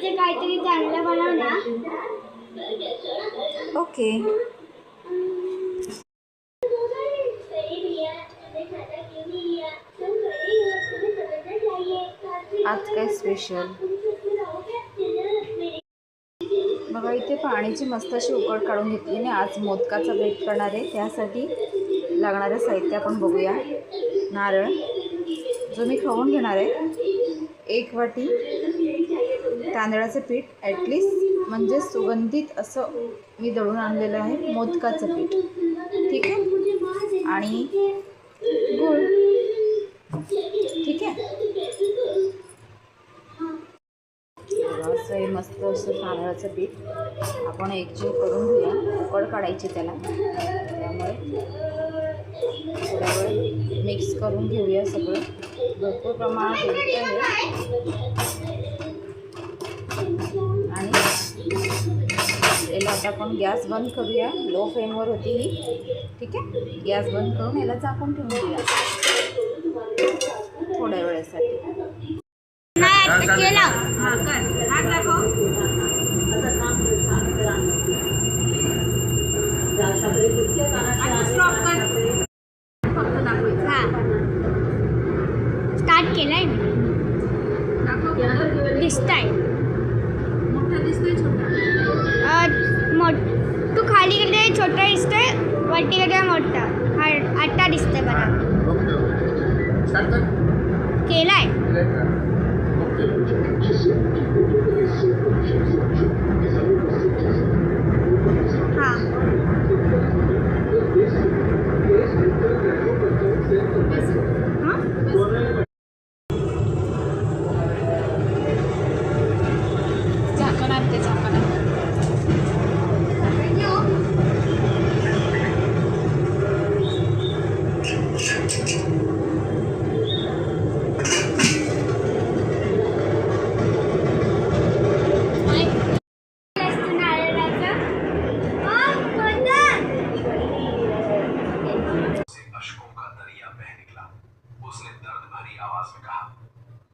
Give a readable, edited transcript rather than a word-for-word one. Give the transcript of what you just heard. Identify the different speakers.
Speaker 1: मोदकाचे काहीतरी चांगलं बनव ना.
Speaker 2: ओके. आज काय स्पेशल बघा, इथे पाण्याची मस्त अशी उकळ काढून घेतली आणि आज मोदकाचा बेत करणार आहे. त्यासाठी लागणारं साहित्य आपण बघूया. नारळ जो मी खवून घेणार आहे, 1 वाटी तांदळाचं पीठ, ॲटलिस्ट म्हणजे सुगंधित असं मी दळून आणलेलं आहे मोदकाचं पीठ, ठीक आहे. आणि गूळ, ठीक आहे. असं हे मस्त असं तांदळाचं पीठ आपण एकजीव करून घेऊया. उकळ काढायची त्याला, त्यामुळे थोडा वेळ मिक्स करून घेऊया. सगळं भरपूर प्रमाणात पीठ आहे. आणि याला आता आपण गॅस बंद करूया. लो फ्लेमवर होती ही, ठीक आहे. गॅस बंद करून याला झाकून ठेवून देऊया थोड्या वेळेसाठी.
Speaker 1: स्टार्ट केलाय मी. दिसताय
Speaker 2: मोठा दिसतोय छोटा?
Speaker 1: तू खाली कडे छोटा दिसतोय, वरती कडे मोठा. आट्टा दिसतोय बघा.